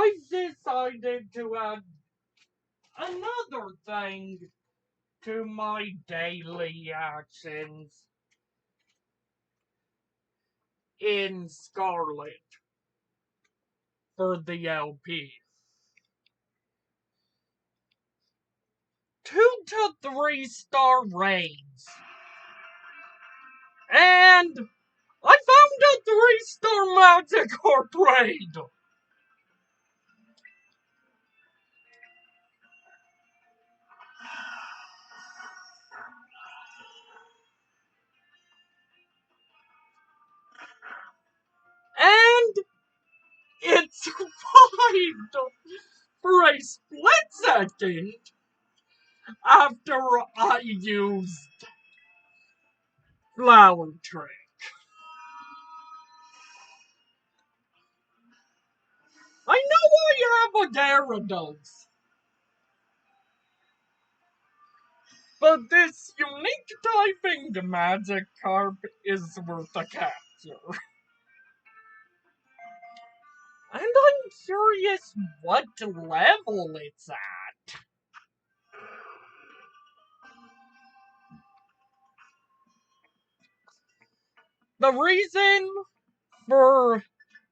I've decided to add another thing to my daily actions in Scarlet for the LP. 2 to 3 star raids. And I found a 3-star magikarp raid. And it survived for a split second after I used Flower Trick. I know I have a Gyarados, but this unique typing Magikarp is worth a capture. And I'm curious what level it's at. The reason for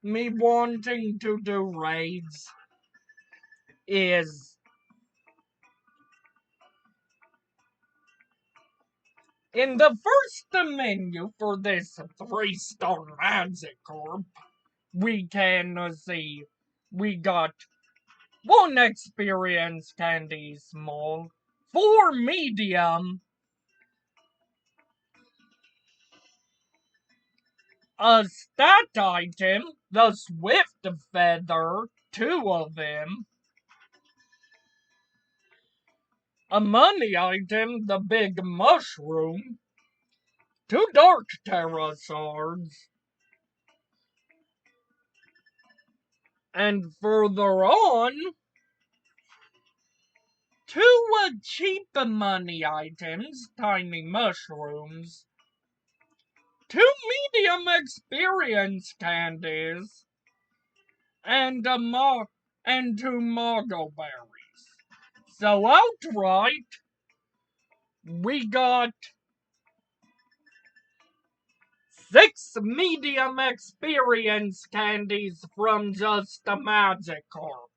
me wanting to do raids is in the first menu for this 3-star Magikarp, we can see we got 1 experience candy small, 4 medium, a stat item, the Swift Feather, 2 of them, a money item, the Big Mushroom, 2 Dark Pterosaurs, and further on, 2 cheap money items, Tiny Mushrooms, 2 medium experience candies, and 2 Moggle berries. So outright, we got 6 medium experience candies from just a Magikarp.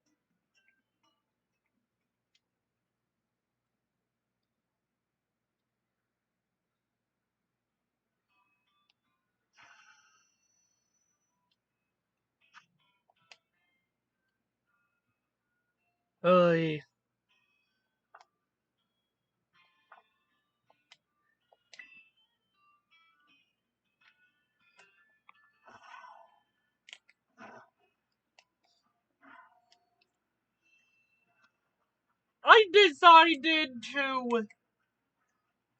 I decided to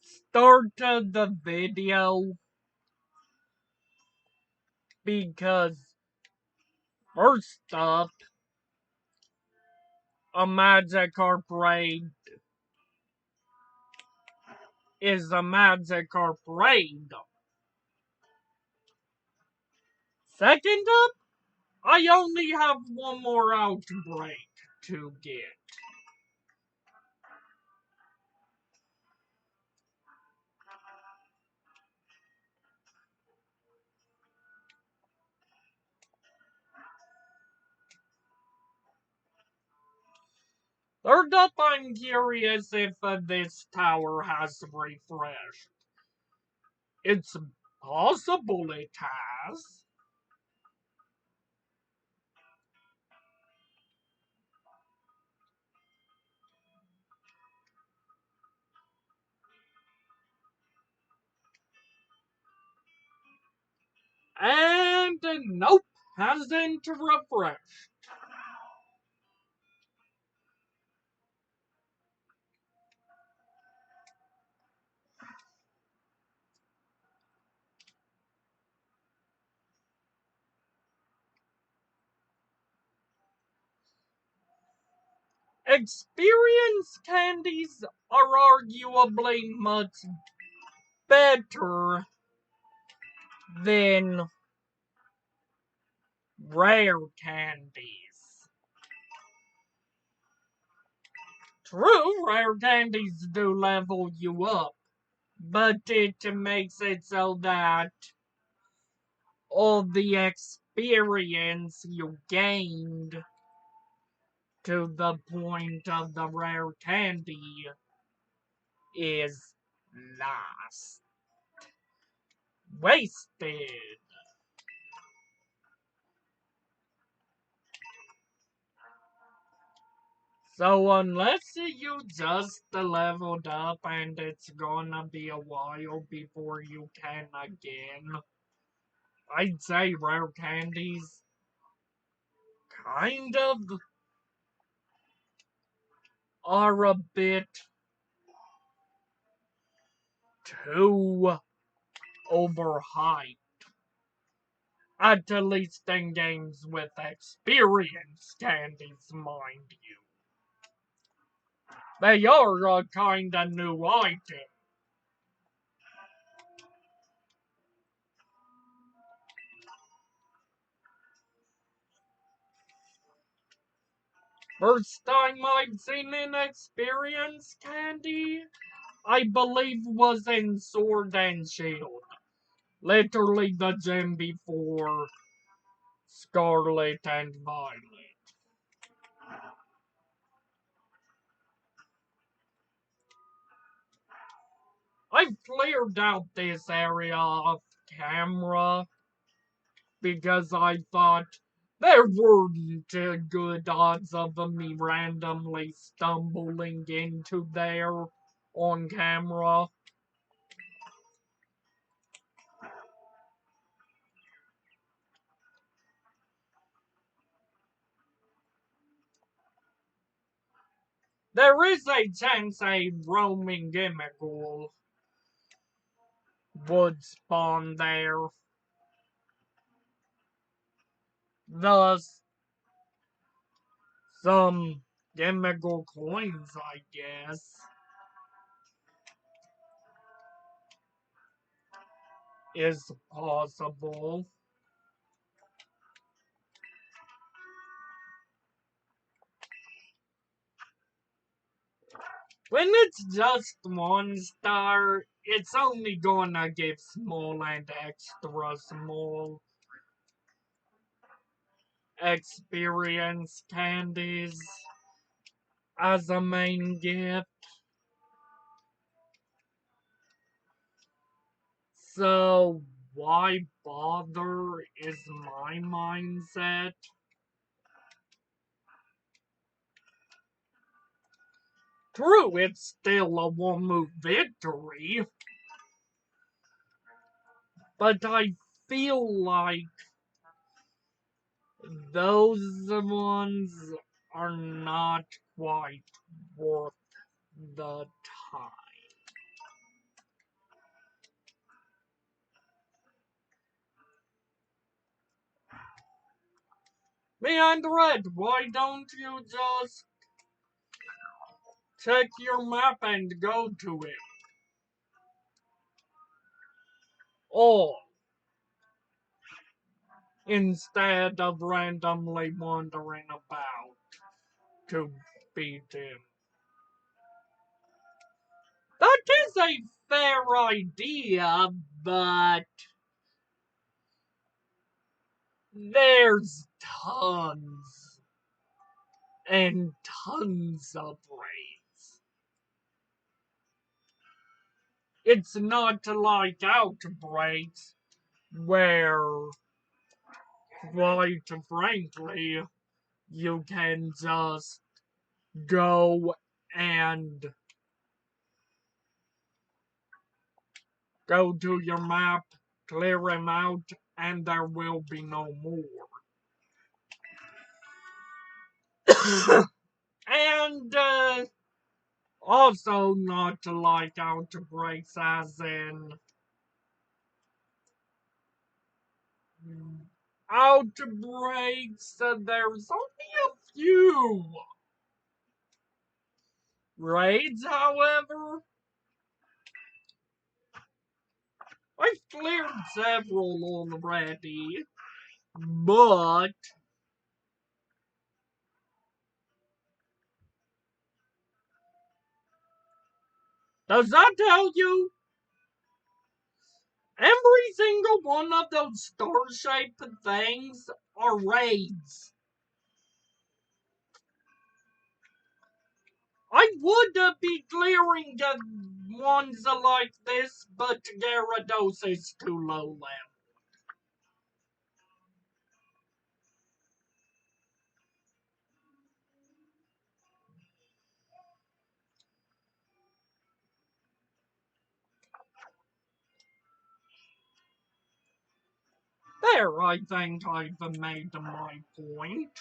start the video because first up, a Magikarp raid is a Magikarp raid. Second up, I only have 1 more outbreak to get. Third up, I'm curious if this tower has refreshed. It's possible it has. And nope, hasn't refreshed. Experience candies are arguably much better than rare candies. True, rare candies do level you up, but it makes it so that all the experience you gained to the point of the rare candy is lost. Wasted. So unless you just leveled up and it's gonna be a while before you can again, I'd say rare candies kind of are a bit too overhyped. At least in games with experience candies, mind you. They are a kinda new item. First time I've seen an experience candy, I believe was in Sword and Shield. Literally the gym before Scarlet and Violet. I've cleared out this area off camera because I thought there weren't good odds of me randomly stumbling into there on camera. There is a chance a roaming gimmickle would spawn there. Thus, some gimmickle coins, I guess, is possible. When it's just 1 star, it's only gonna give small and extra small experience candies as a main gift. So why bother is my mindset. True, it's still a one-move victory, but I feel like those ones are not quite worth the time. Behind red, why don't you just check your map and go to it? Or instead of randomly wandering about to beat him. That is a fair idea, but there's tons and tons of raids. It's not like outbreaks where, quite frankly, you can just go and go to your map, clear him out, and there will be no more. And also not like outbreaks as in outbreaks, there's only a few raids, however. I've cleared several already, but Does that tell you? Every single one of those star-shaped things are raids. I would be clearing ones like this, but Gyarados is too low level. There, I think I've made my point.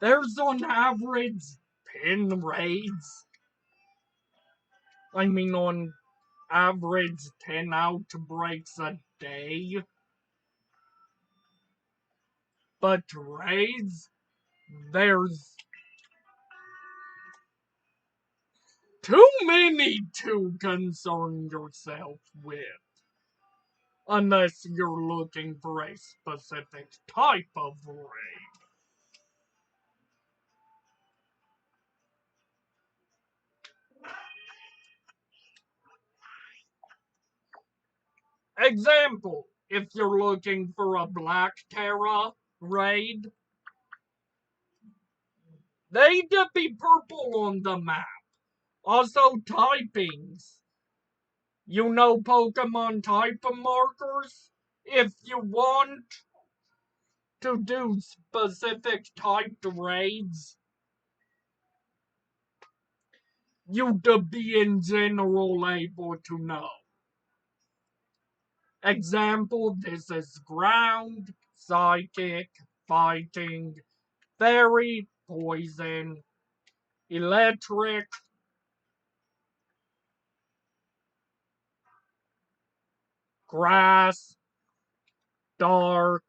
There's on average 10 raids. I mean, on average 10 outbreaks a day. But raids, there's too many to concern yourself with. Unless you're looking for a specific type of raid. Example, if you're looking for a Black Terra raid, they'd be purple on the map. Also, typings. You know Pokemon type markers? If you want to do specific typed raids, you'd be in general able to know. Example, this is ground, psychic, fighting, fairy, poison, electric, grass, dark,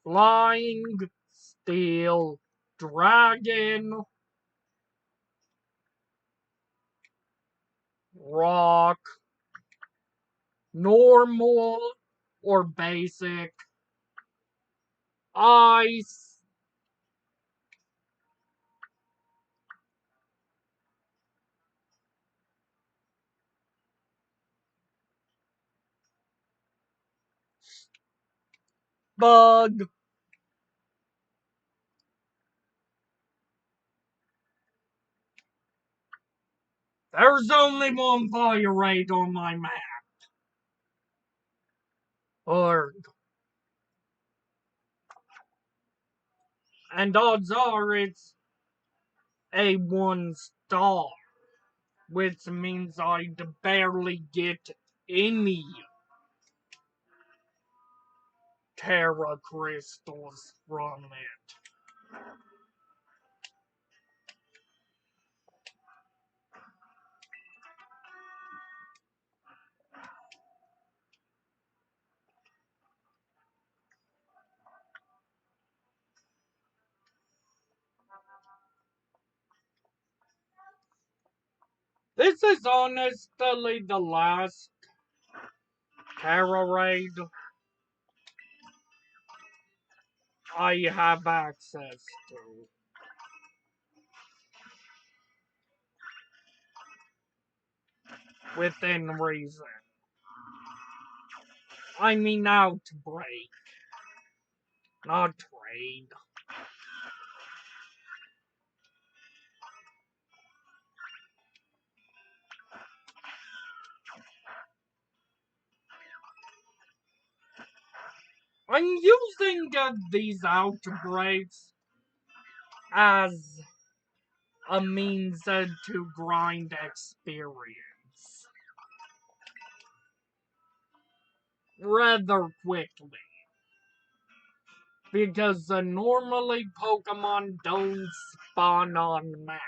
flying, steel, dragon, rock, normal or basic, ice, bug. There's only one fire raid on my map. Org. And odds are it's a 1 star, which means I'd barely get any Terra crystals from it. This is honestly the last Terra raid I have access to. Within reason. I mean outbreak, not raid. I'm using these outbreaks as a means to grind experience rather quickly. Because normally Pokemon don't spawn en masse.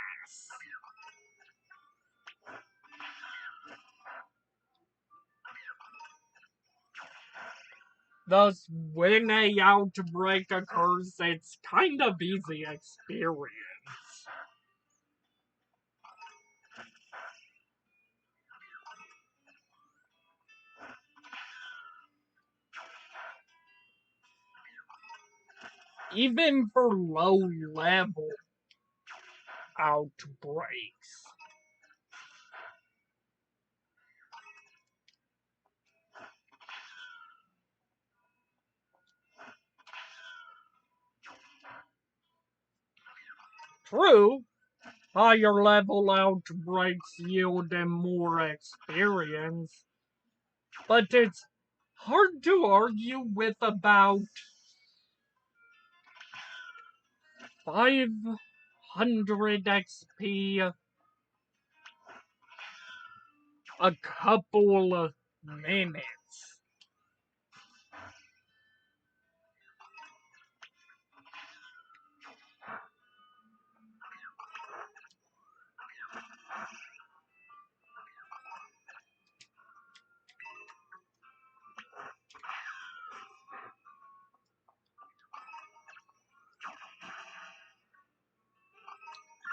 Thus, when a outbreak occurs, it's kind of easy experience. even for low-level outbreaks. True, higher level outbreaks yield them more experience, but it's hard to argue with about 500 XP a couple of minutes.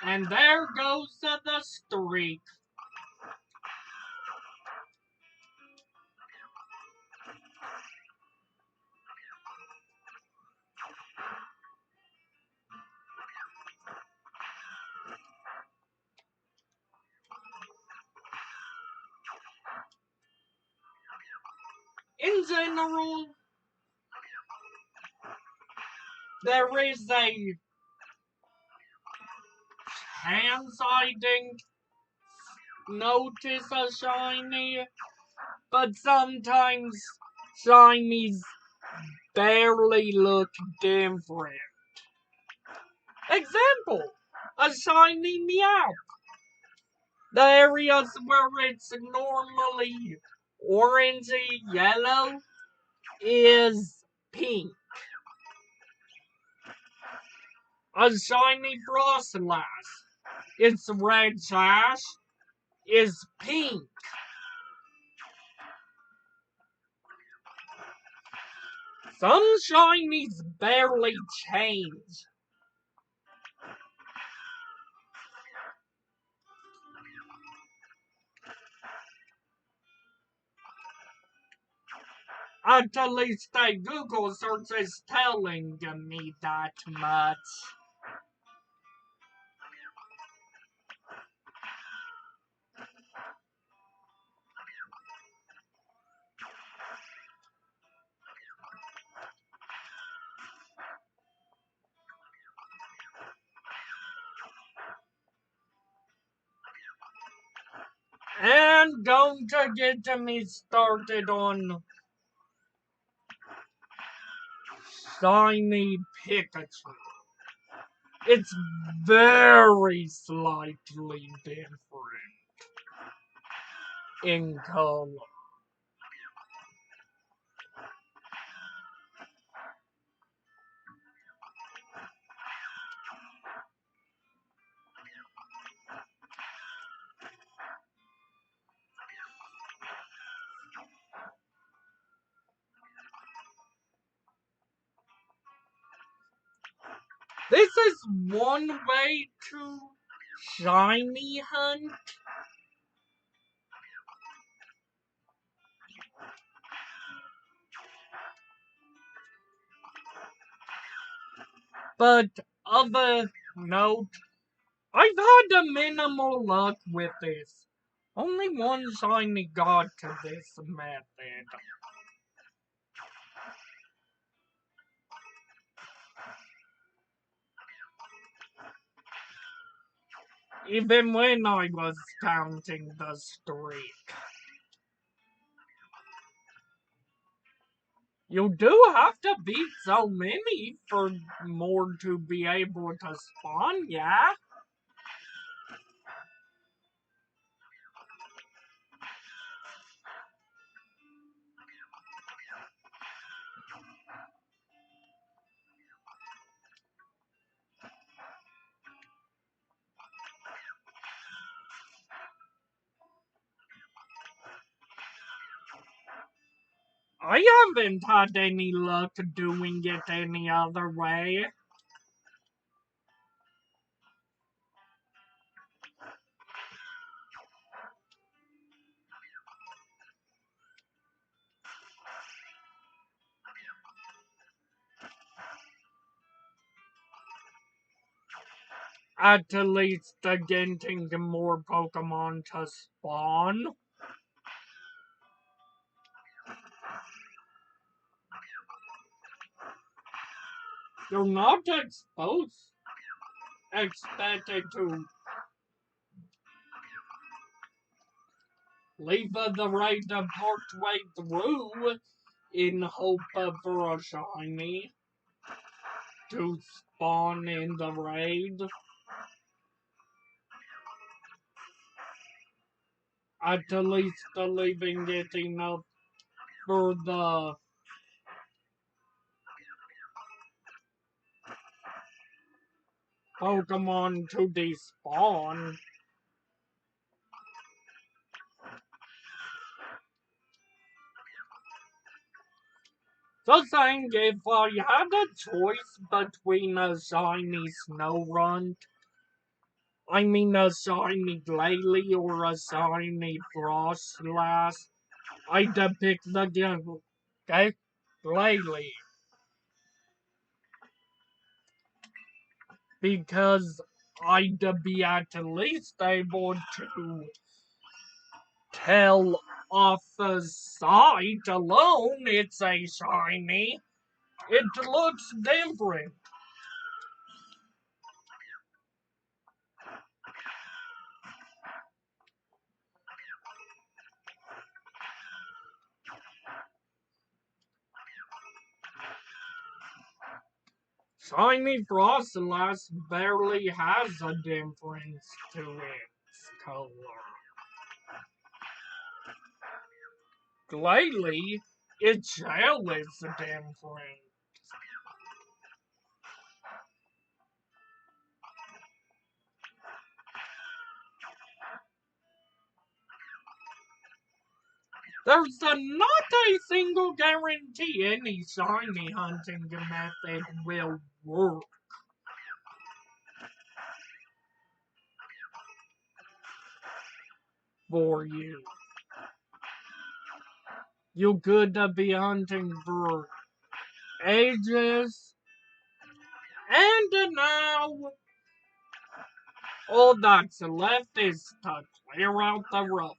And there goes the streak. In general, there is a chance I didn't notice a shiny, but sometimes shinies barely look different. Example, a shiny meow. The areas where it's normally orangey yellow is pink. A shiny frostlass. Its red sash is pink. Some shinies barely change. At least a Google search is telling me that much. And don't get me started on shiny Pikachu. It's very slightly different in color. This is one way to shiny hunt. But of a note, I've had a minimal luck with this. Only one shiny got to this method. Even when I was counting the streak. You do have to beat so many for more to be able to spawn, yeah? I haven't had any luck doing it any other way. At least getting more Pokemon to spawn. You're not expected to leave the raid partway through in hope for a shiny to spawn in the raid. At least leaving it enough for the Pokemon to despawn. The thing, if I had a choice between a shiny Snorunt, a shiny Glalie or a shiny Frostlass, I'd pick the Glalie. Because I'd be at least able to tell off the sight alone it's a shiny. It looks different. Shiny Frostlass barely has a difference to its color. Glalie, its shell is different. There's not a single guarantee any shiny hunting method will work for you. You could be hunting for ages, and now all that's left is to clear out the rough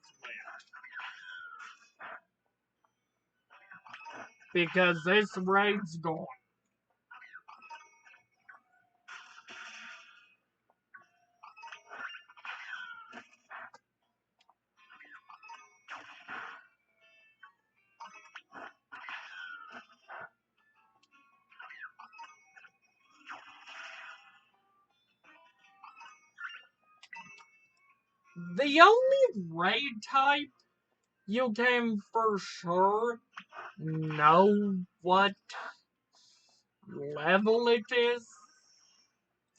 because this raid's gone. The only raid type you can for sure know what level it is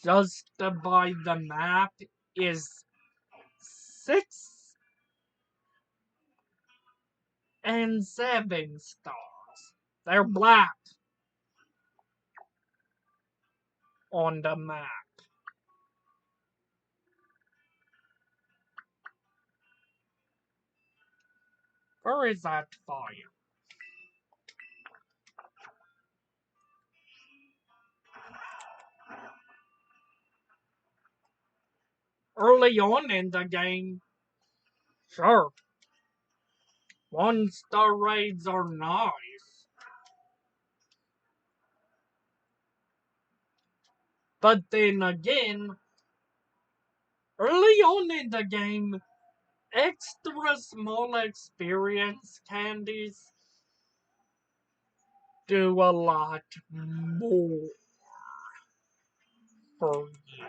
just by the map is 6 and 7 stars. They're black on the map. Where is that fire? Early on in the game, sure, 1-star raids are nice. But then again, early on in the game, extra small experience candies do a lot more for you.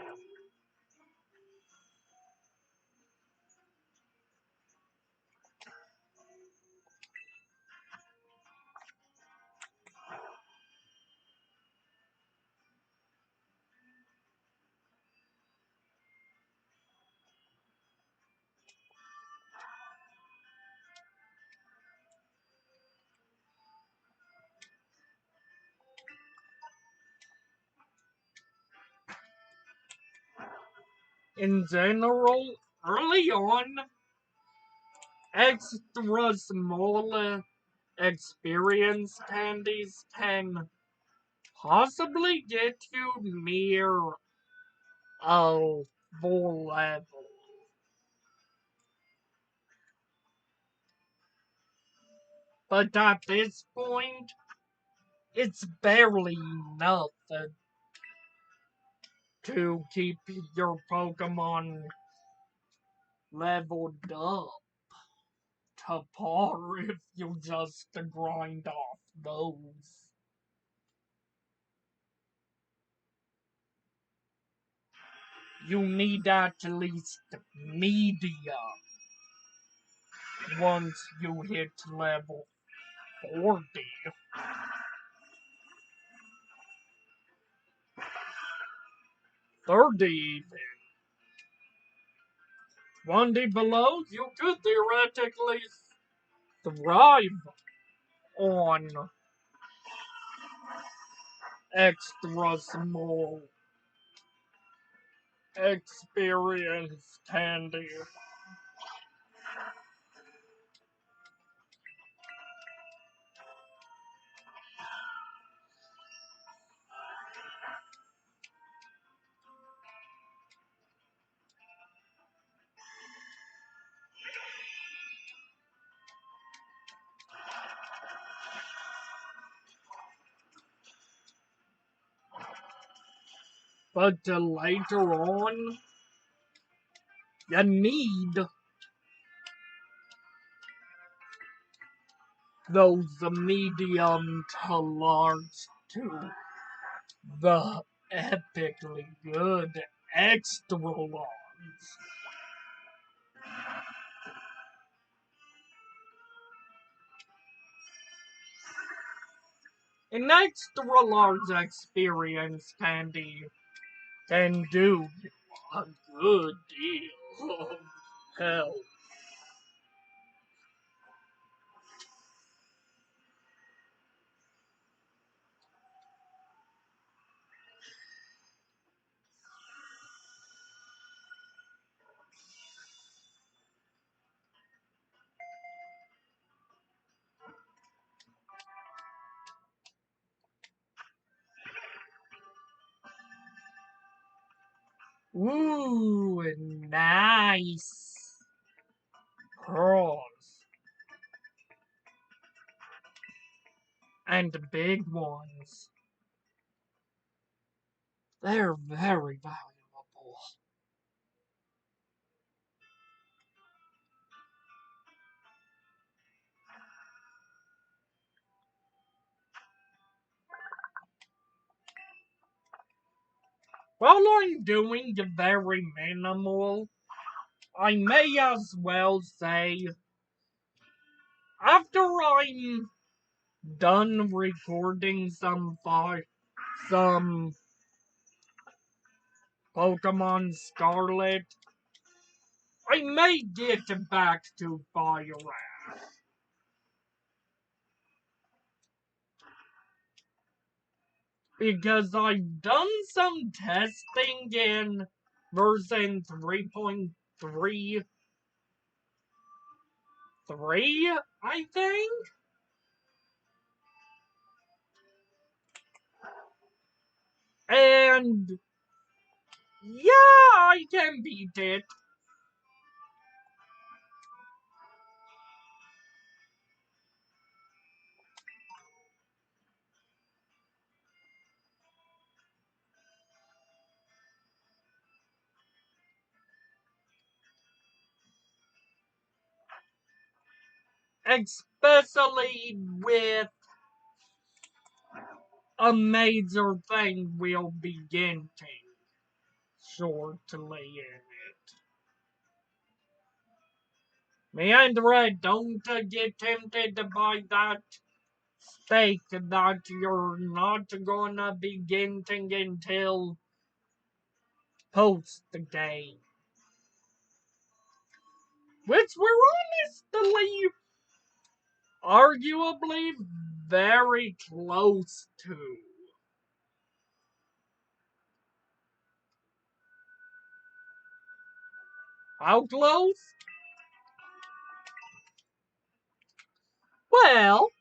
In general, early on, extra small experience candies can possibly get you near Oh, full level. But at this point, it's barely enough to keep your Pokemon leveled up to par if you just grind off those. You need at least medium once you hit level 40. 30 even. 20 below, you could theoretically thrive on extra small experience candy. But later on, you need those medium to large to the epically good extra large. An extra large experience candy can do you a good deal of help. Ooh, nice. Pearls. And big ones. They're very valuable. While I'm doing the very minimal, I may as well say, after I'm done recording some Pokemon Scarlet, I may get back to Fire Rat. Because I've done some testing in version 3.33, I think? And yeah, I can beat it. Especially with a major thing we'll be getting shortly in it. Me and Red, don't get tempted to buy that steak that you're not gonna be getting until post the game. Which we're honestly, arguably, very close to. How close? Well,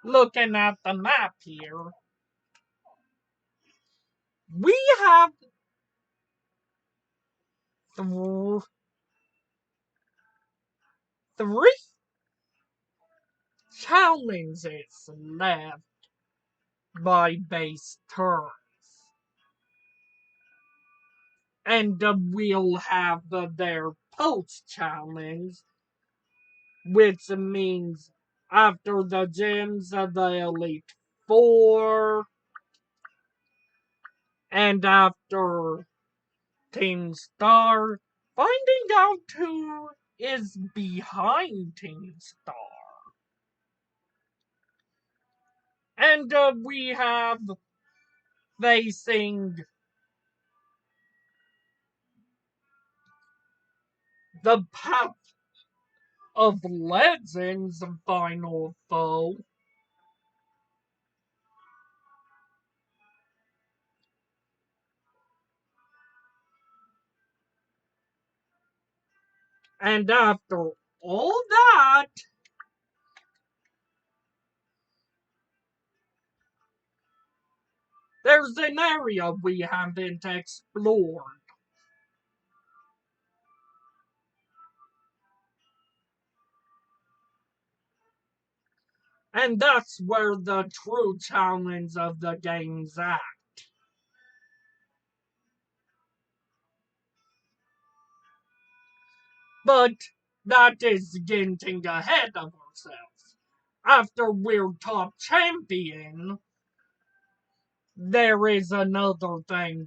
looking at the map here, we have th- three challenges left by base turns. And we'll have their post challenge, which means after the gyms, the Elite Four, and after Team Star, finding out who is behind Team Star. And we have facing the Path of Legends final foe. And after all that, there's an area we haven't explored. And that's where the true challenge of the game's at. But that is getting ahead of ourselves. After we're top champion, there is another thing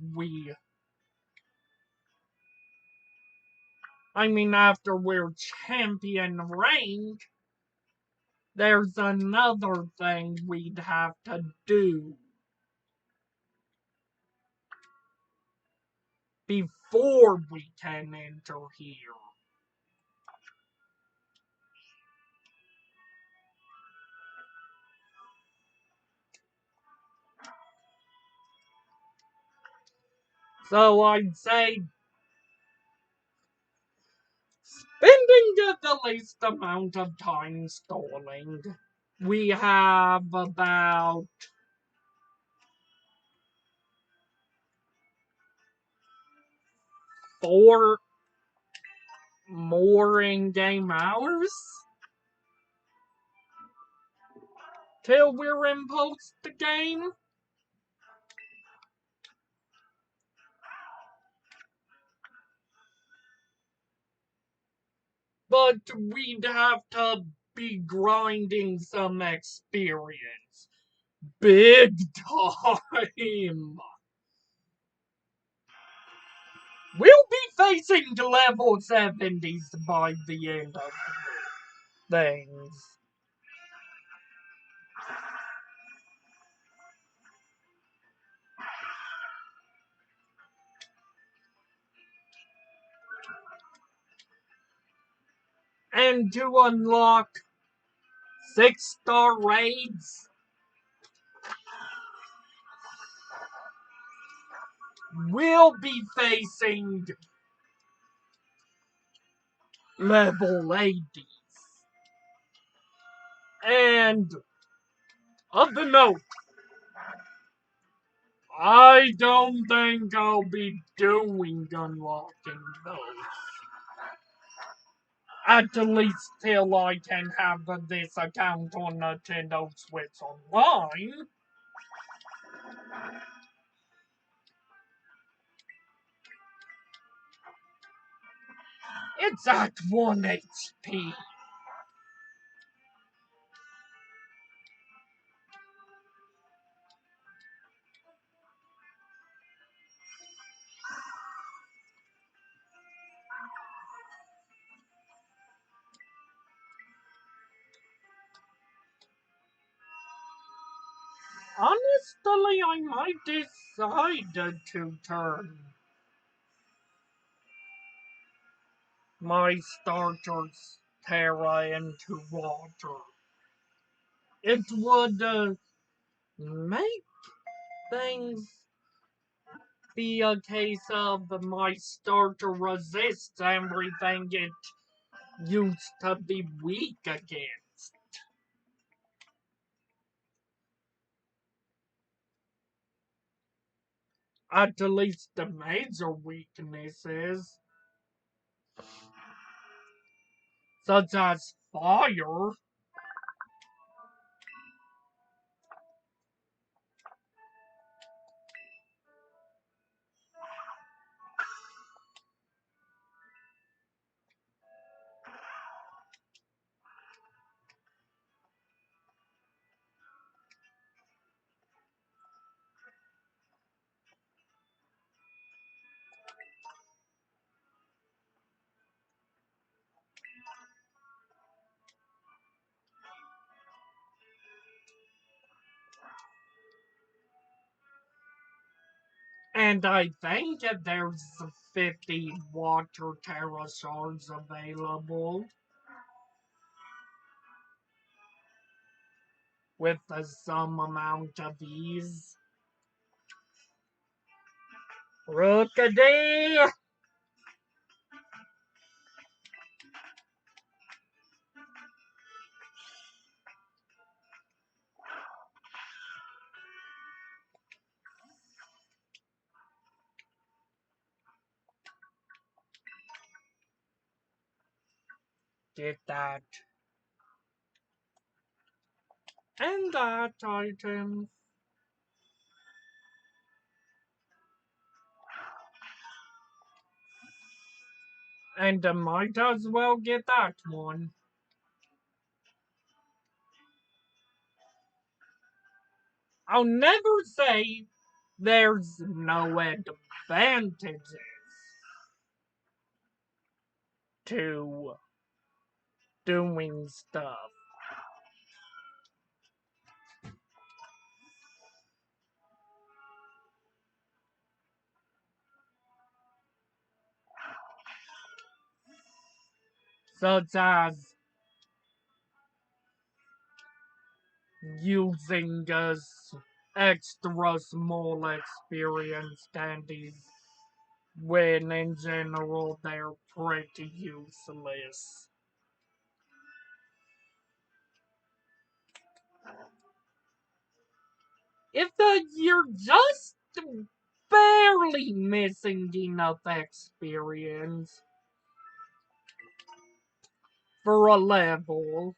after we're champion rank, there's another thing we'd have to do before we can enter here. So I'd say spending the least amount of time stalling. We have about 4 more in-game hours till we're in post game. But we'd have to be grinding some experience. Big time! We'll be facing level 70s by the end of things. And to unlock 6-star raids, we'll be facing level 80s. And of the note, I don't think I'll be doing unlocking those. At least till I can have this account on Nintendo Switch Online. It's at 1 HP. Honestly, I might decide to turn my starter's Terra into water. It would make things be a case of my starter resists everything it used to be weak against. At least the major weaknesses. such as fire. And I think that there's 50 water terra shards available with some amount of ease. Rookady! Get that. And that item. And I might as well get that one. I'll never say there's no advantages to doing stuff. Such as using extra small experience candies when in general they're pretty useless. If you're just barely missing enough experience for a level,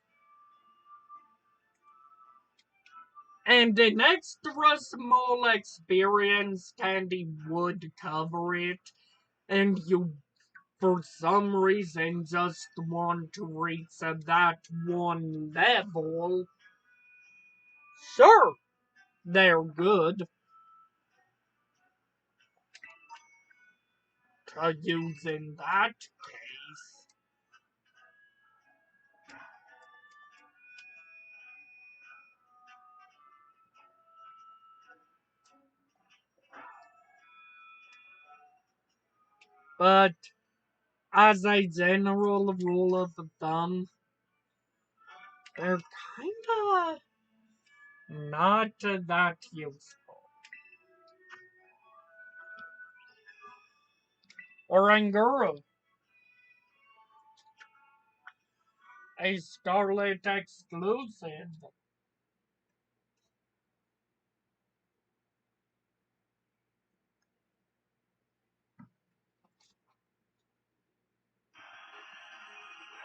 and an extra small experience candy would cover it, and you for some reason just want to reach that one level, sure, they're good to use in that case. But as a general rule of thumb, they're kinda not that useful. Or Angura, a Scarlet exclusive.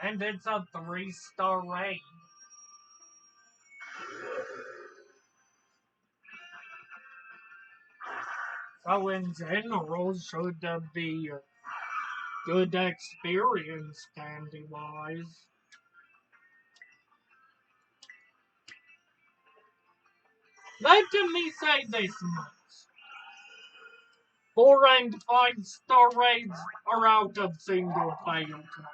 And it's a 3-star rating. So in general, should be good experience candy wise. Let me say this much. 4 and 5-star raids are out of single player class.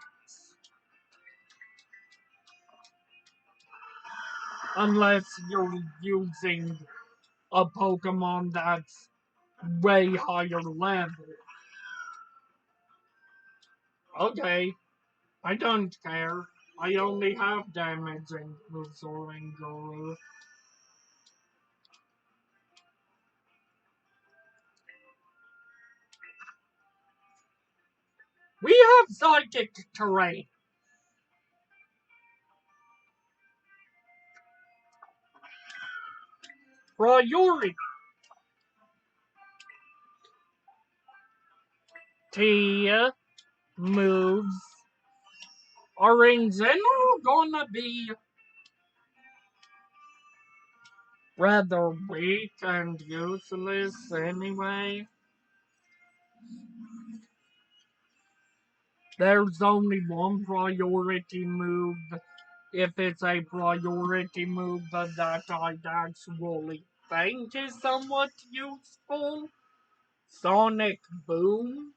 Unless you're using a Pokemon that's way higher level. Okay, I don't care. I only have damage and Soaring Guru. We have psychic terrain. Priority. moves are in general gonna be rather weak and useless anyway. There's only one priority move if it's a priority move that I'd actually think is somewhat useful. Sonic Boom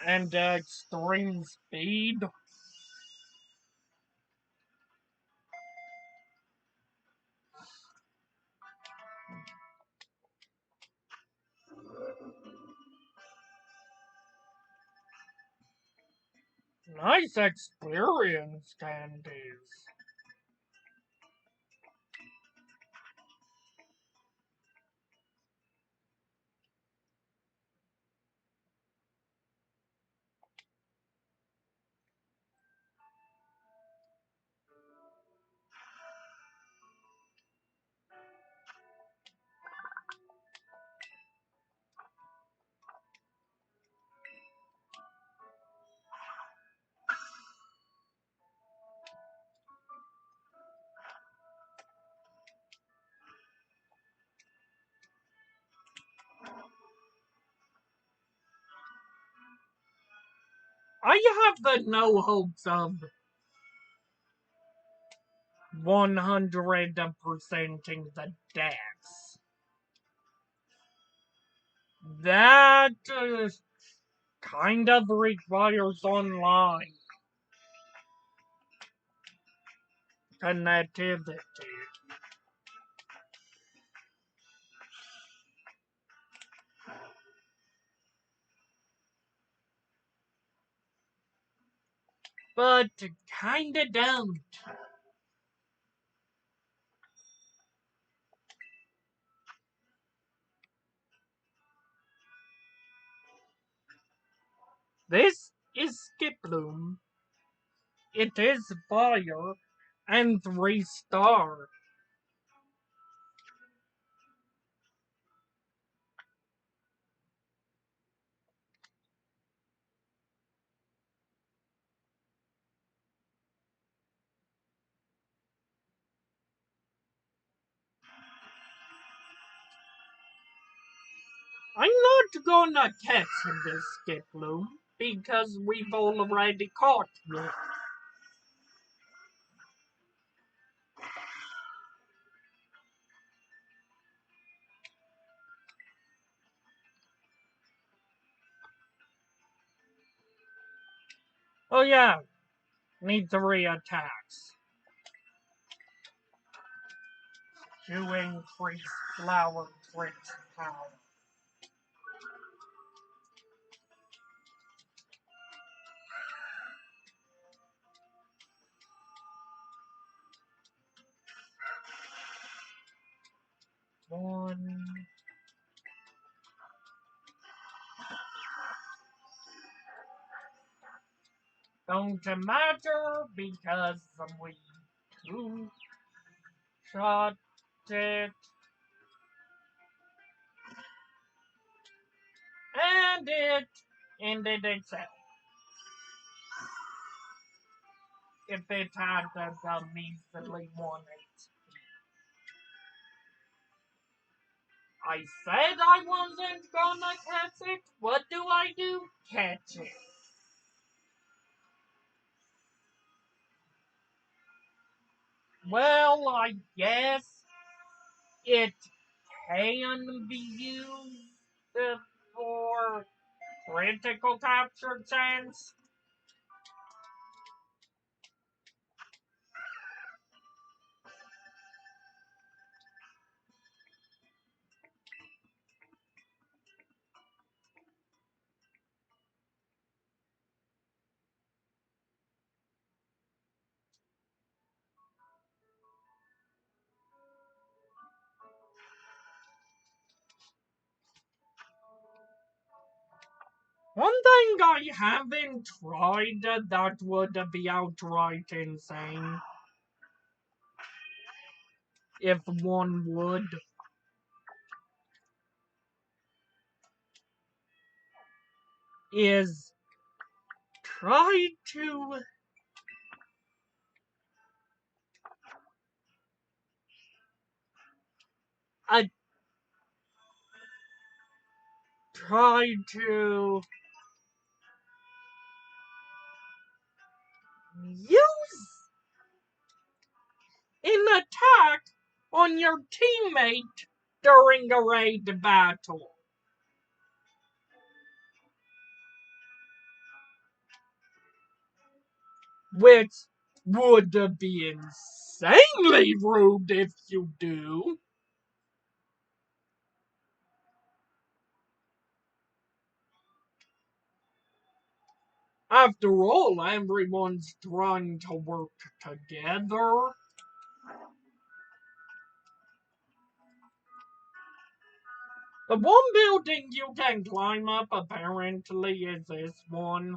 and Extreme Speed. Nice experience, Candies. I have the no hopes of 100%ing the dex. That kind of requires online connectivity. But kinda don't. This is Skiploom. It is fire and 3-star. I'm not gonna catch this Skiploom because we've already caught you. Oh yeah, need 3 attacks. To increase flower tricks power. One. Don't matter because we two shot it and it ended itself. If it had the measly 1 HP. I said I wasn't gonna catch it. What do I do? Catch it. Well, I guess it can be used for critical capture chance. One thing I haven't tried that would be outright insane, if one would, is try to uh, try to use an attack on your teammate during a raid battle. Which would be insanely rude if you do. After all, everyone's trying to work together. The one building you can climb up apparently is this one.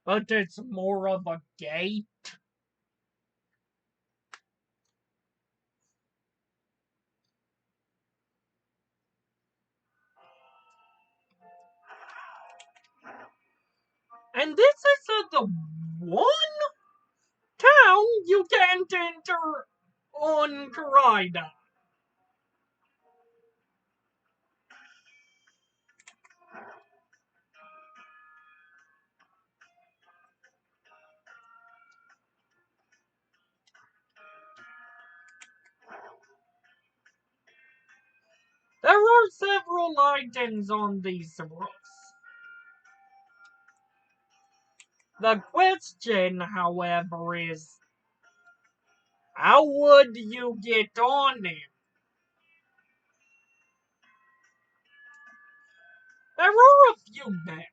But it's more of a gate. And this is the one town you can't enter on Karida. There are several items on these roofs. The question, however, is how would you get on it? There are a few methods.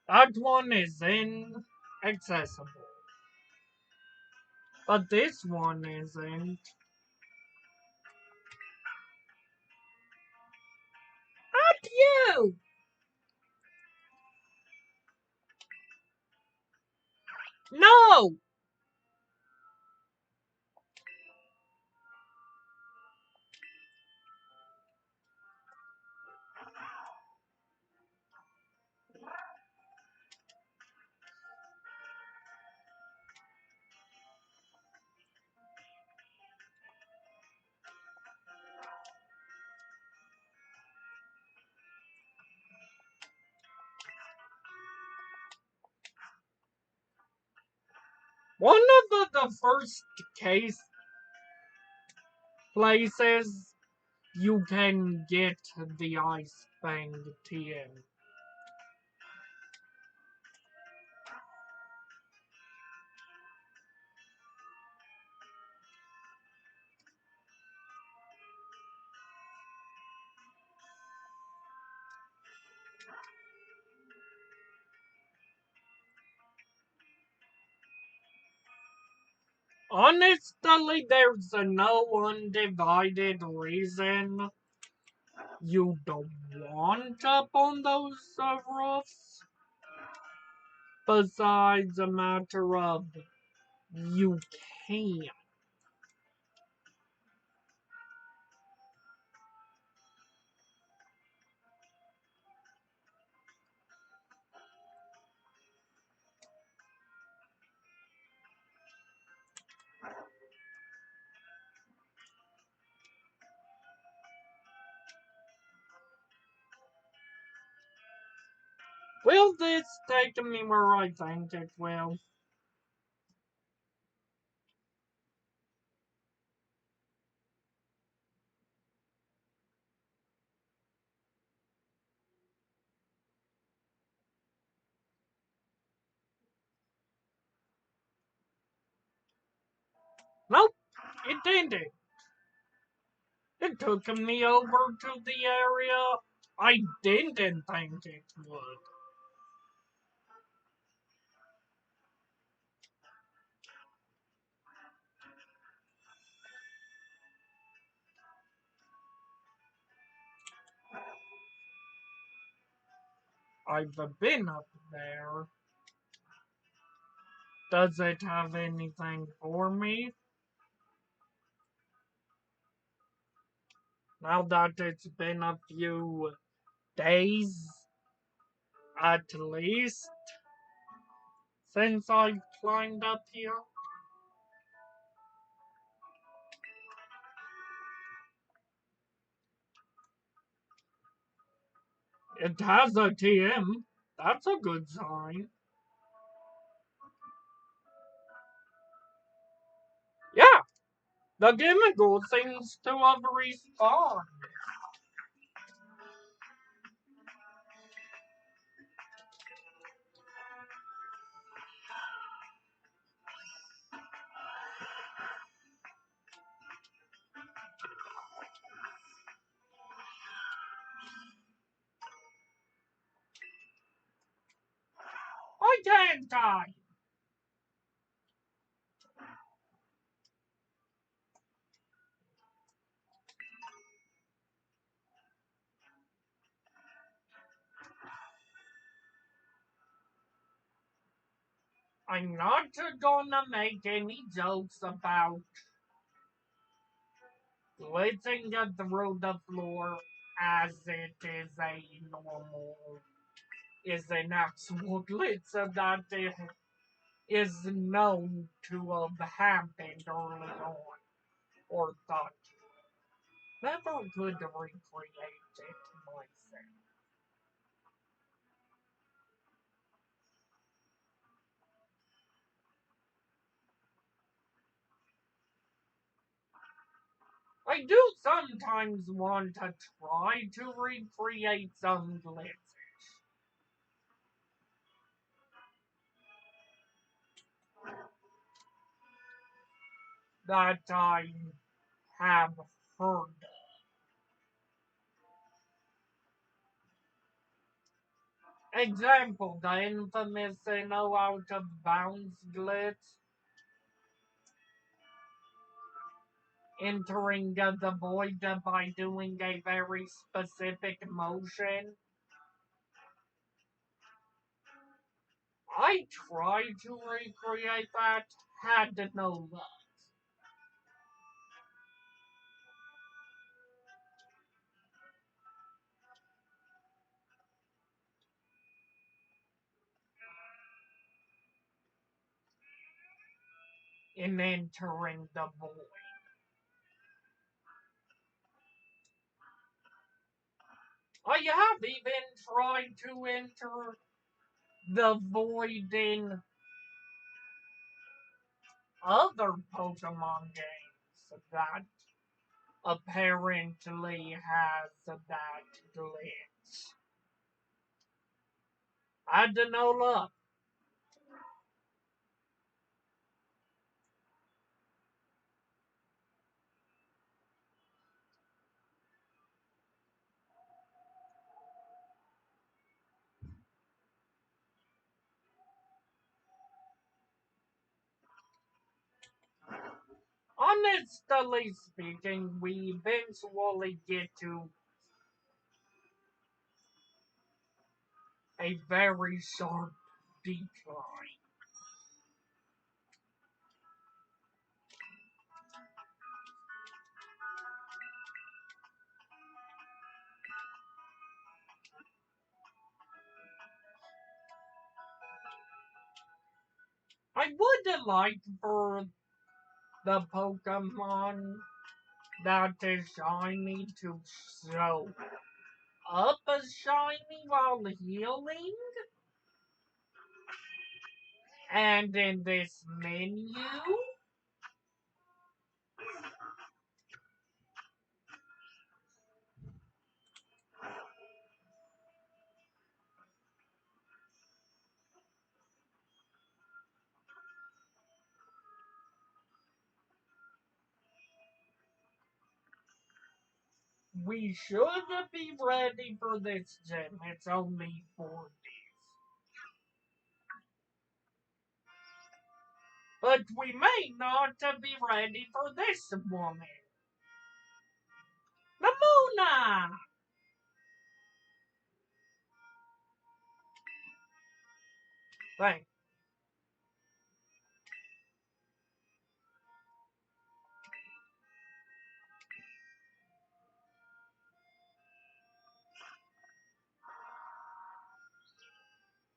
That one is inaccessible. But this one isn't. At you! No! One of the first case places you can get the Ice Fang TM. Honestly, there's no undivided reason you don't want up on those roofs. Besides a matter of you can't. Will this take me where I think it will? Nope, it didn't. It took me over to the area I didn't think it would. I've been up there. Does it have anything for me? Now that it's been a few days, at least, since I've climbed up here, it has a TM. That's a good sign. Yeah, the Gimmigle seems to have respawned. Why can't I? I'm not gonna make any jokes about glitching through the floor as it is an actual glitch that is known to have happened early on, or thought. Never could recreate it myself. I do sometimes want to try to recreate some glitches that I have heard. Example, the infamous no out of bounds glitch, entering the void by doing a very specific motion. I tried to recreate that, had no luck. In entering the void. I have even tried to enter the void in other Pokemon games that apparently has that glitch. I had no luck. Honestly speaking, we eventually get to a very sharp decline. I would like for the Pokemon that is shiny to show up as shiny while healing, and in this menu, we should be ready for this gym. It's only 4 days. But we may not be ready for this woman. Namuna! Thanks.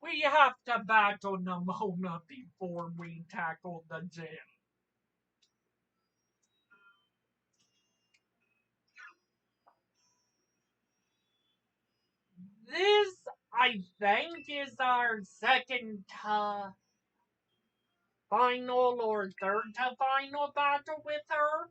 We have to battle Nimona before we tackle the gym. This, I think, is our second to final or third to final battle with her.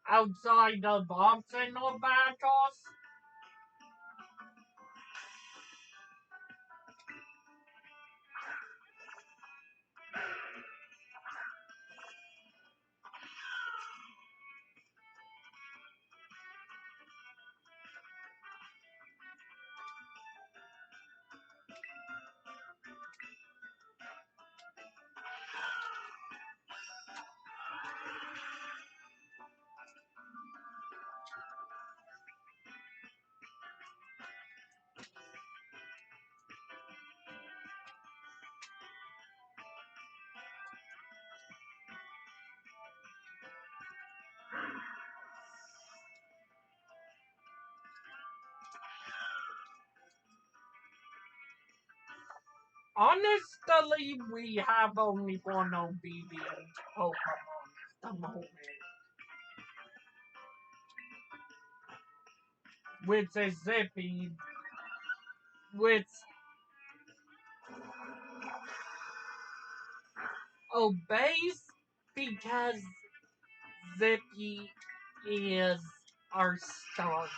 Outside of optional battles. Honestly, we have only one obedient Pokemon at the moment, which is Zippy, which obeys because Zippy is our starter.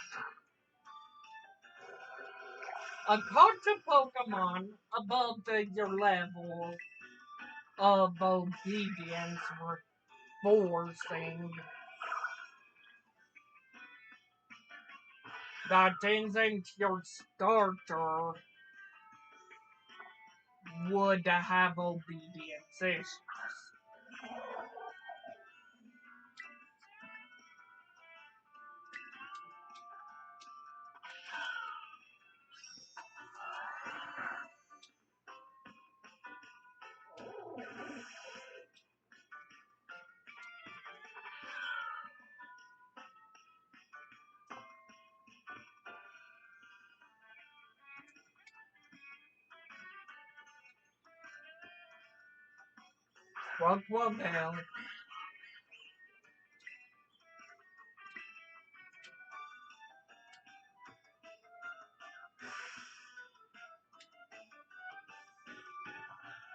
A gotcha Pokemon above your level of obedience forcing that isn't your starter would have obedience issues. What will now?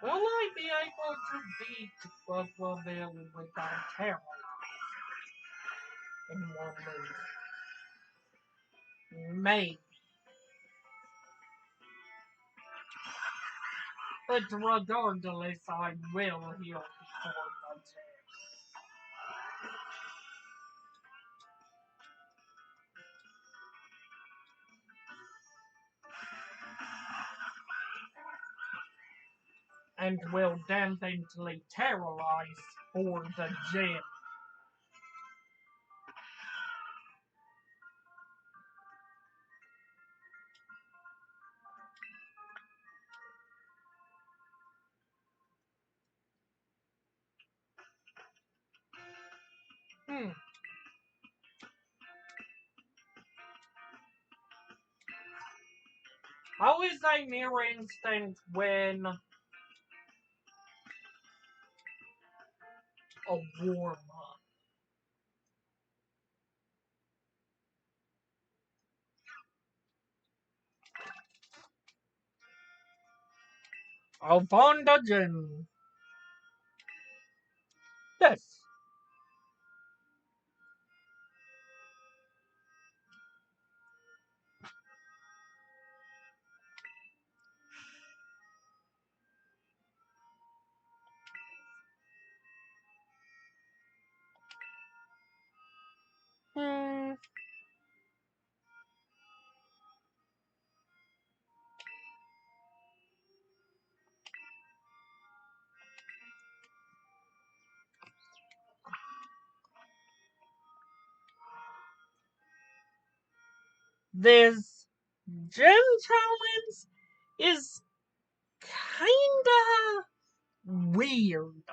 Will I be able to beat Buffalo without terror in one move? Maybe. But regardless, I will heal before the gym. And will definitely terrorize for the gym. Hmm. How is a mirror instant when a warm up? I'll find the gym. Yes. Hmm. This gem challenge is kinda weird.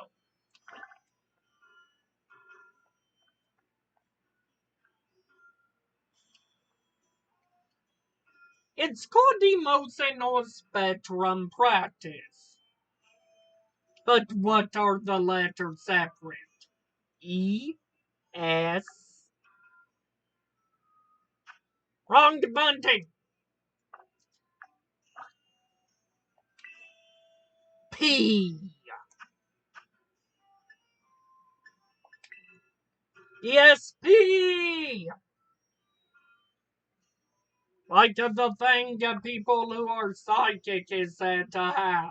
It's called emotional spectrum practice. But what are the letters separate? E, S. Wrong bunting. P. ESP. Like the thing that people who are psychic is said to have.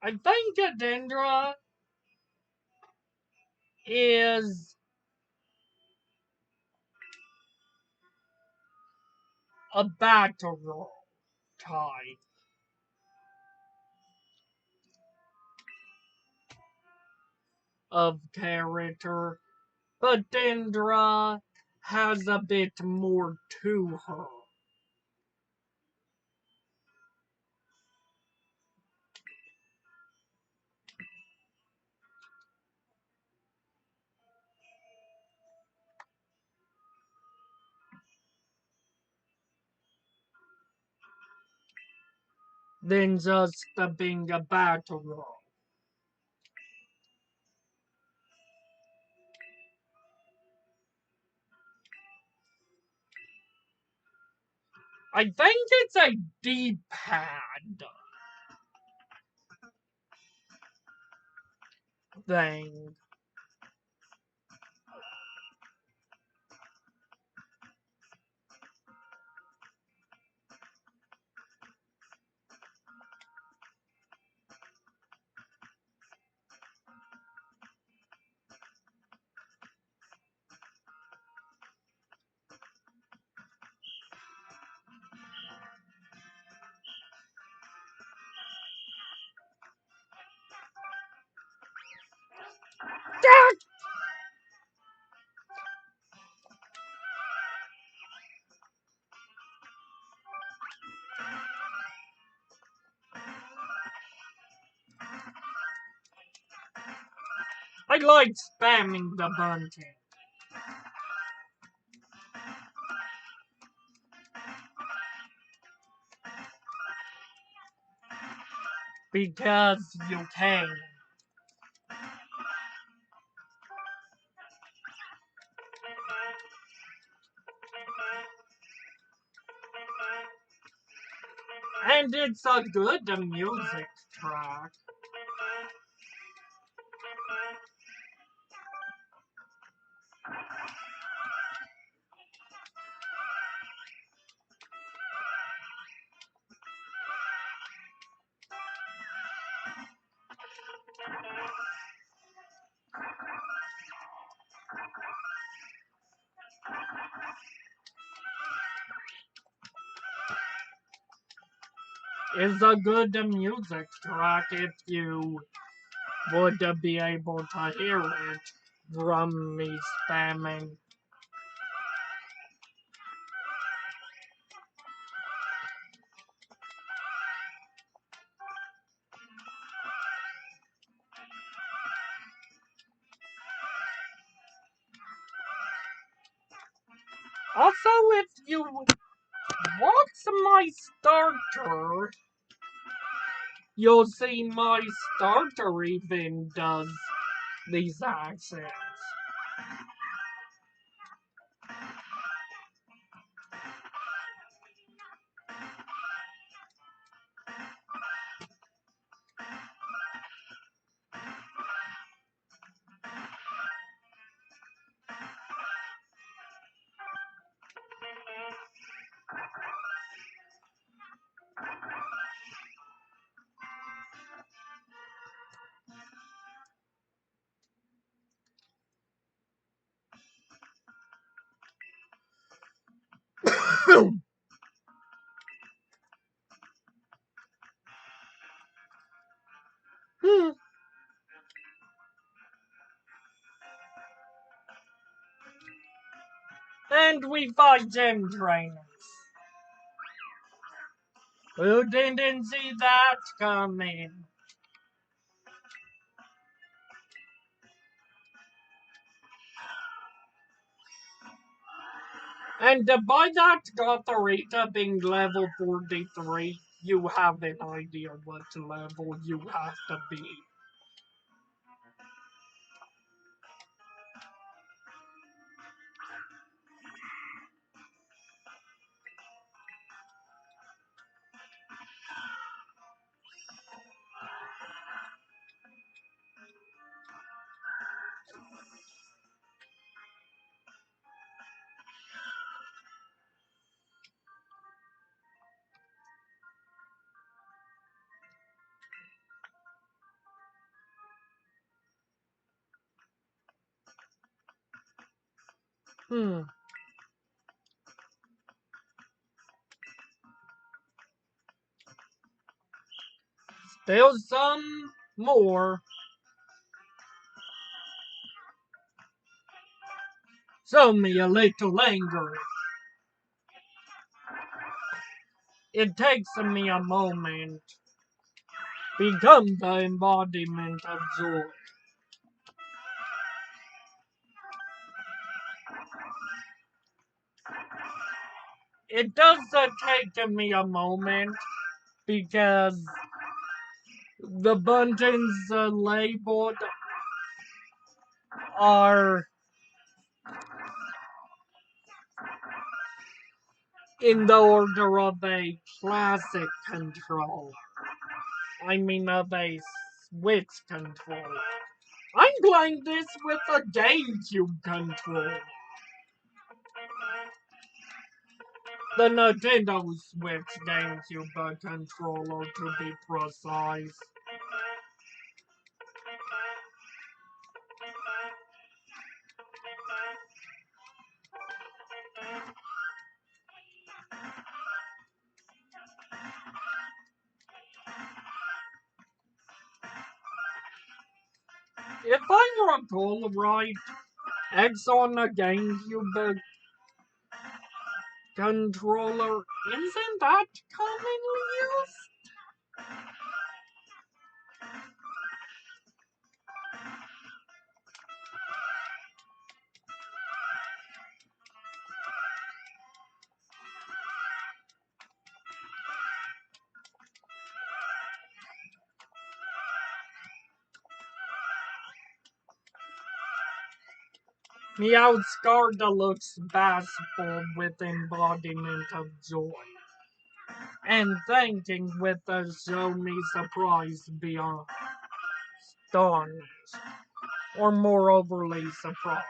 I think a dendra is a battle type of character, but Dendra has a bit more to her. Than just being a battle. I think it's a D-pad thing. I like spamming the bunting. Because you can. And it's a good music track. It's a good music track if you would be able to hear it from me spamming. Also, if you watch my starter, you'll see my starter even does these accents. And we fight gym trainers. Who didn't see that coming? And by that Gotharita being level 43, you have an idea what level you have to be. Hmm. Still some more. Show me a little anger. It takes me a moment. Become the embodiment of joy. It does take me a moment because the buttons labeled are in the order of a classic control. I mean of a Switch control. I'm playing this with a GameCube control. The Nintendo Switch GameCube controller to be precise. If I recall right, X on a GameCube controller isn't that commonly used? Meowscarda looks bashful with embodiment of joy, and thanking with a show me surprise beyond astonished, or more overly surprised.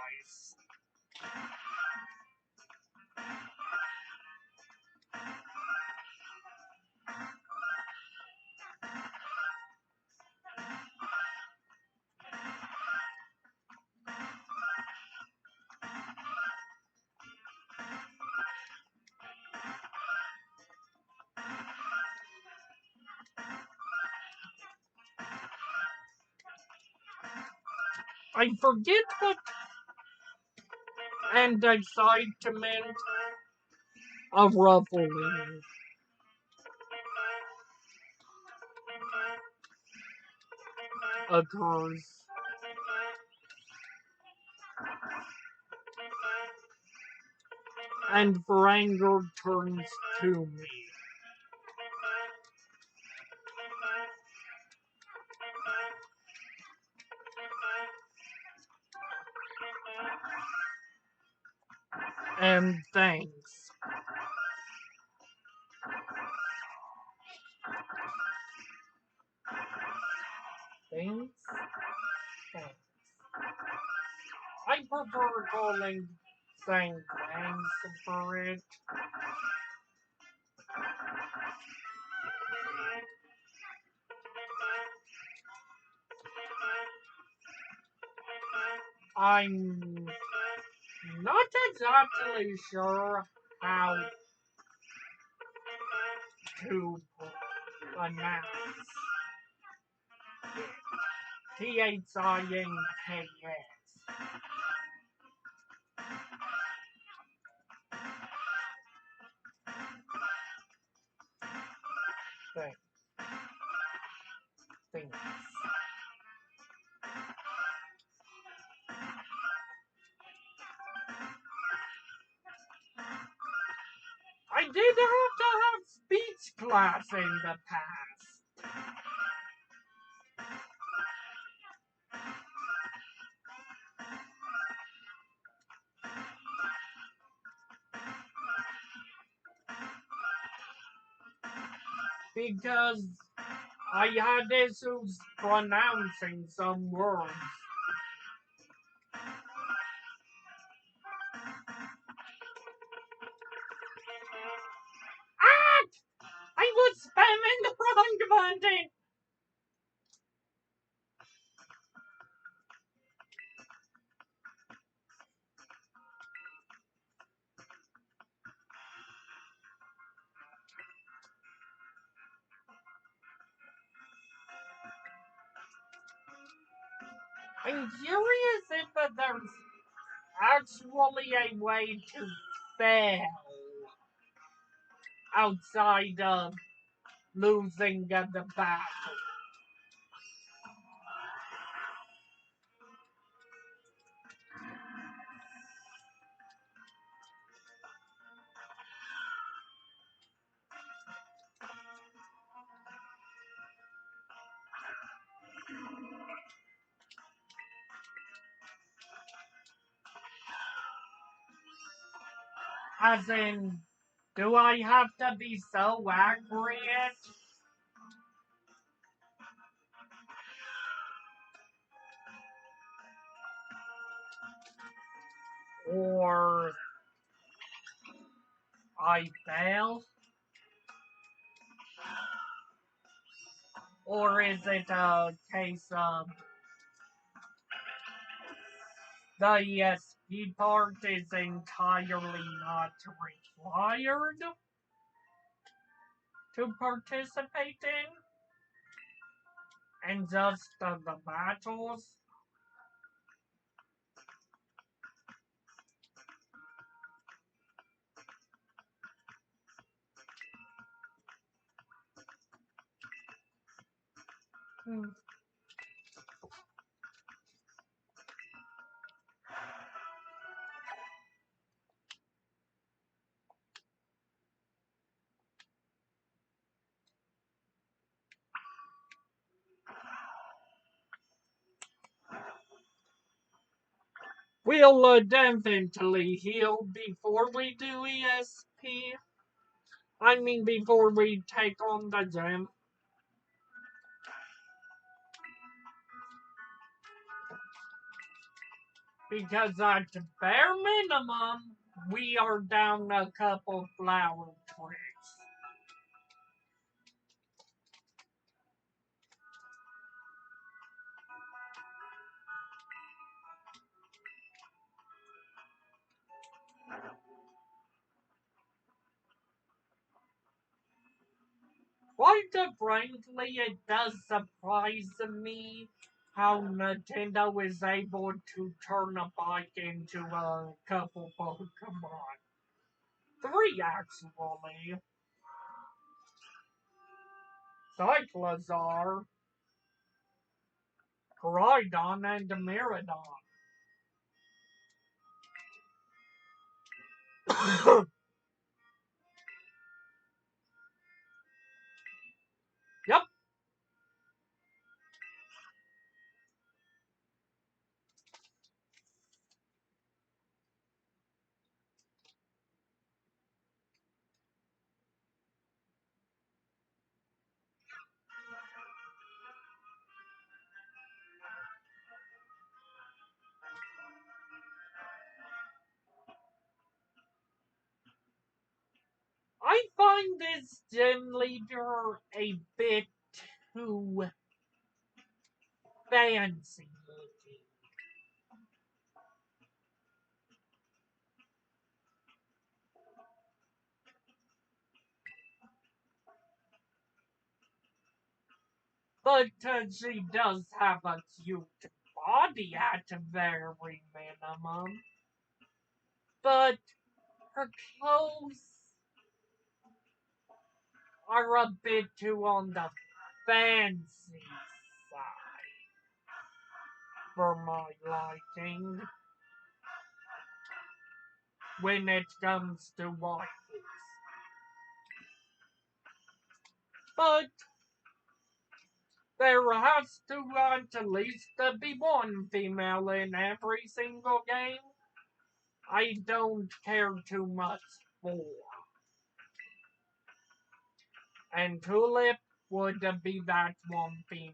I forget what and excitement of ruffling occurs. And for anger turns to me. And thanks. Thanks? Thanks. I prefer calling saying thanks for it. I'm not exactly sure how to pronounce THINKS. did have to have speech class in the past. Because I had issues pronouncing some words. Ah! I was spamming the wrong button! I'm curious if there's actually a way to fail outside of losing the battle. As in, do I have to be so accurate? Or I fail? Or is it a case of the ESP part is entirely not required to participate in? And just the battles? Hmm. We'll definitely heal before we do ESP. I mean, before we take on the gym. Because at bare minimum, we are down a couple flower trees. Quite frankly, it does surprise me how Nintendo is able to turn a bike into a couple Pokemon. Three, actually. Cyclozar, Koraidon, and Miradon. Yep. I find this gym leader a bit too fancy looking. But she does have a cute body at a very minimum. But her clothes are a bit too on the fancy side for my liking when it comes to waifus. but there has to at least be one female in every single game. I don't care too much for. And Tulip would be that one female.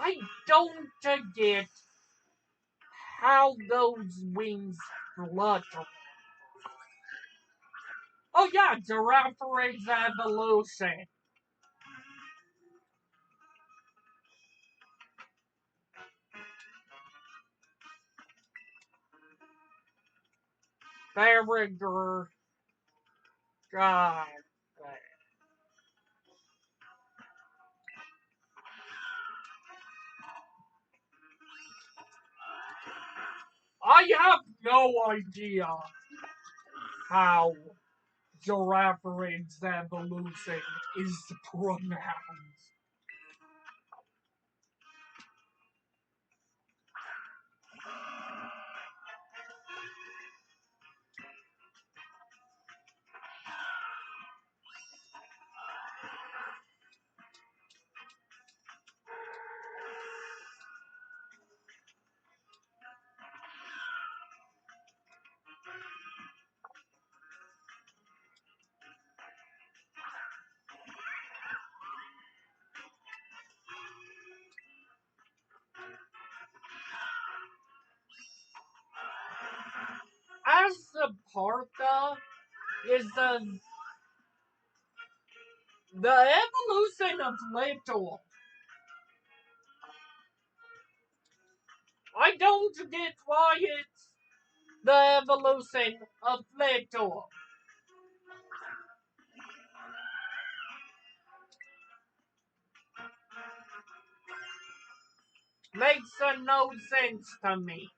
I don't get how those wings flutter. Oh yeah, Giraffe's evolution. Very good. God. I have no idea how Giraffe's evolution is pronounced. As Sparta is the evolution of Little. I don't get why it's the evolution of Little. Makes no sense to me.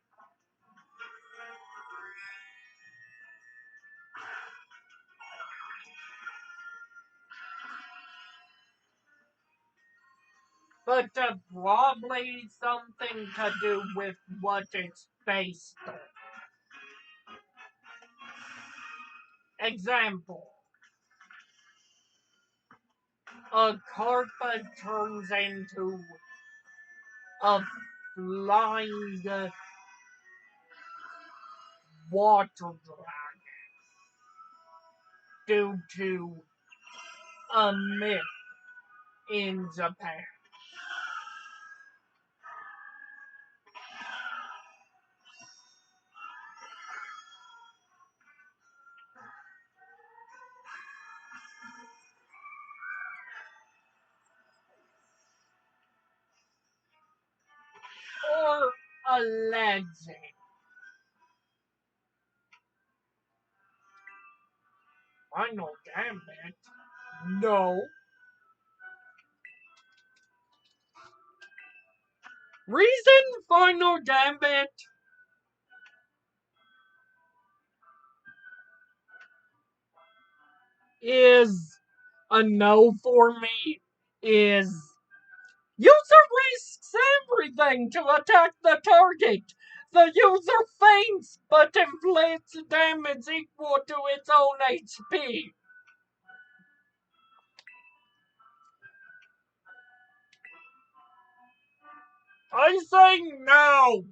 But probably something to do with what it's based on. Example, a carpet turns into a flying water dragon due to a myth in Japan. Or a legend. I know damn it. No. Reason Final Gambit is a no for me is user risks everything to attack the target. The user faints but inflicts damage equal to its own HP. I say no.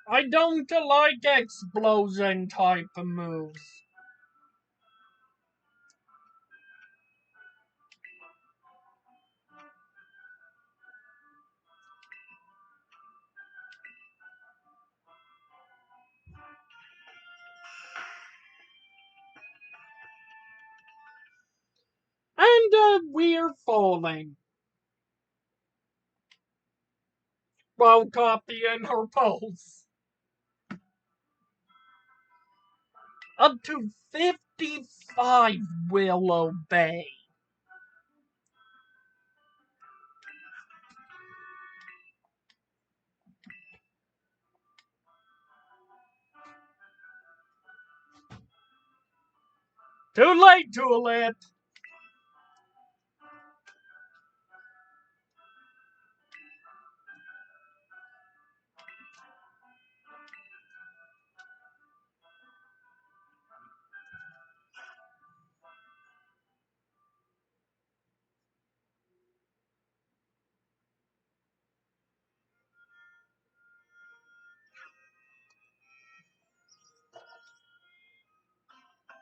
I don't like explosion type moves. And we're falling while copying her pose. Up to 55 will obey. Too late, Tulip.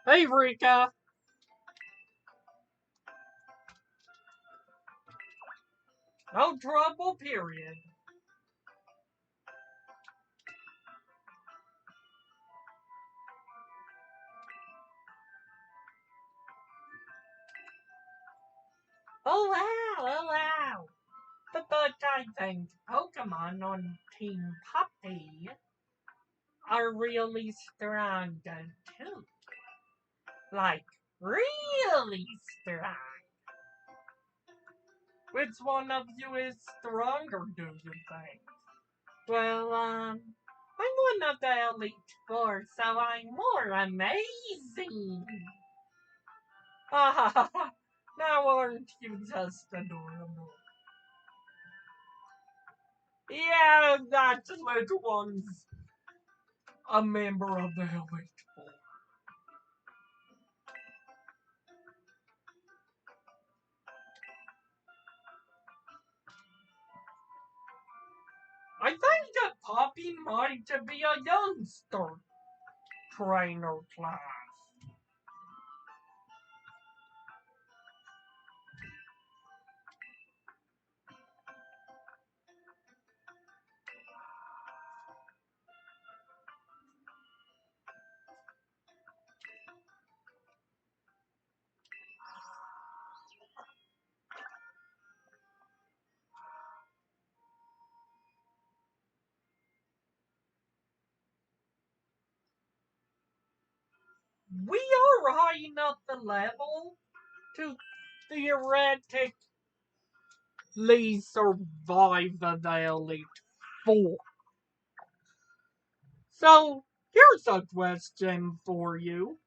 Hey, Rika. No trouble, period. Oh wow, oh wow. But I think Pokemon on Team Puppy are really strong too. Like, really strong. Which one of you is stronger, do you think? Well, I'm one of the Elite Four, so I'm more amazing. Ah, now aren't you just adorable? Yeah, that little one's a member of the Elite Four. I think that Poppy might be a youngster trainer class. We are high enough the level to theoretically survive the Elite Four. So, here's a question for you.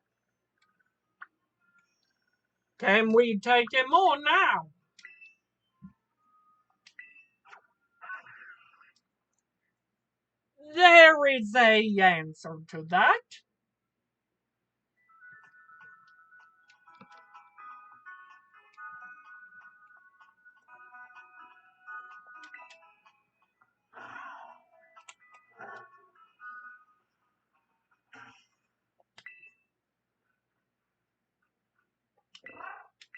Can we take him on now? There is a answer to that.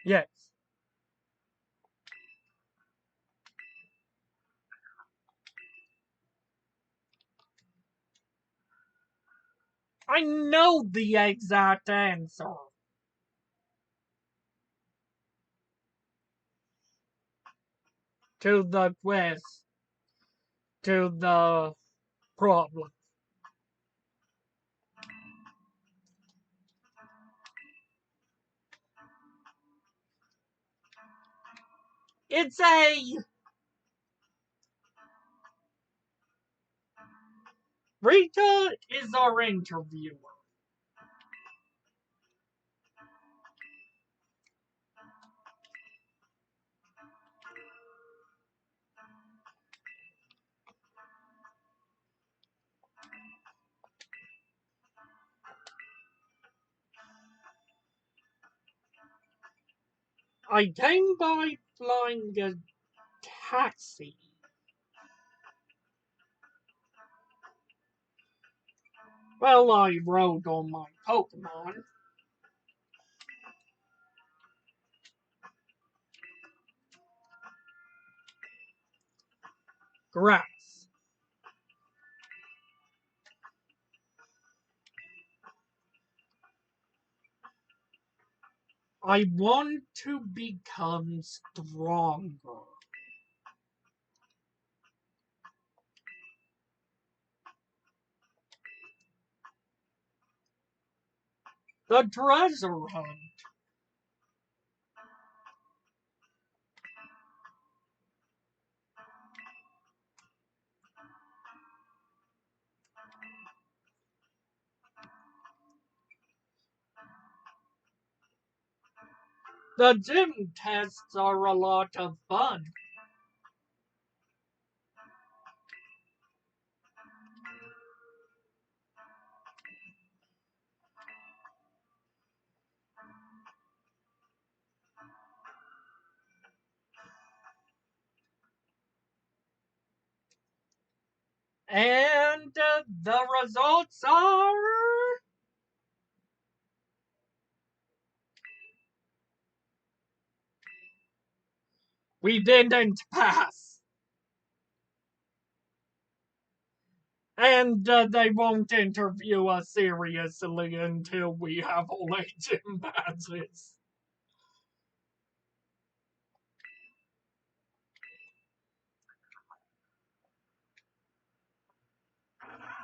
Yes. I know the exact answer to the quest, to the problem. It's a Rita is our interviewer. I came by flying a taxi. Well, I rode on my Pokemon. Grass. I want to become stronger. The treasure hunt. The gym tests are a lot of fun. And the results are... we didn't pass. And they won't interview us seriously until we have all 8 gym badges.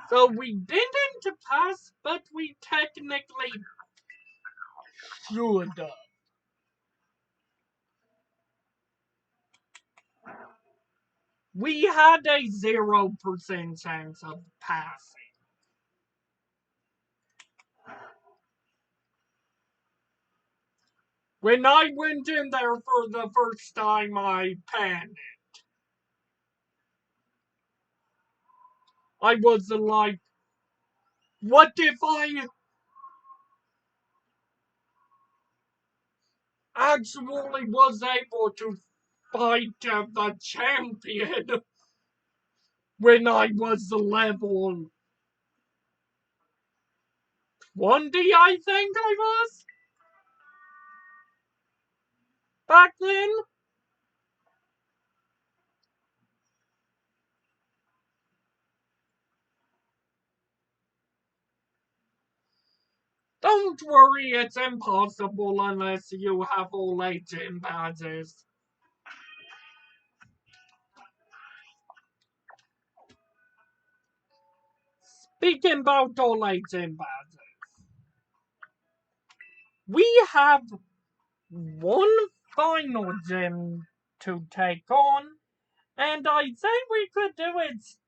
So we didn't pass, but we technically should have. We had a 0% chance of passing. When I went in there for the first time, I panicked. I was like, what if I actually was able to fight the champion when I was level 20, I think I was back then? Don't worry, it's impossible unless you have all 8 gym badges. Speaking about all 8 gym badges, we have one final gym to take on, and I'd say we could do its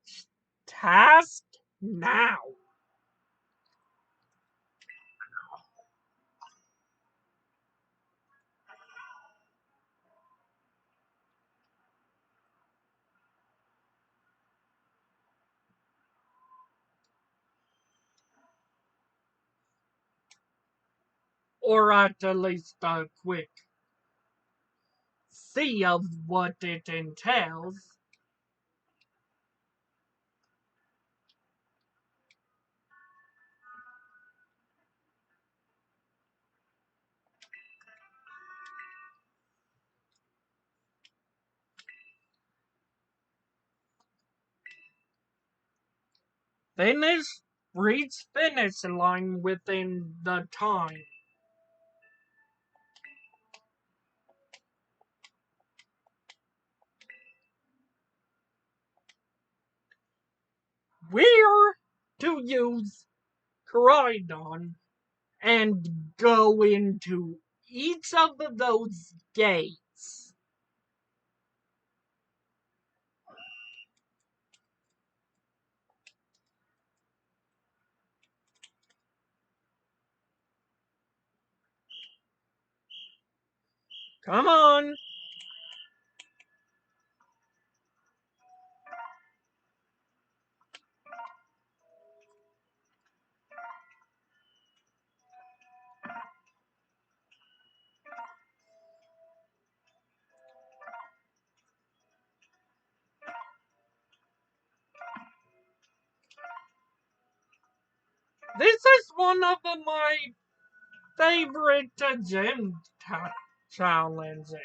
task now. Or at least a quick see of what it entails. Finish, reach finish line within the time. We're to use Coridon and go into each of those gates. Come on. This is one of my favorite gym challenges.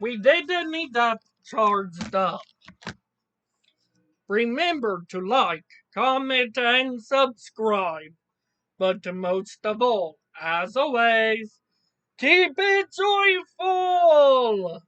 We didn't need that charged up. Remember to like, comment, and subscribe. But most of all, as always, keep it joyful!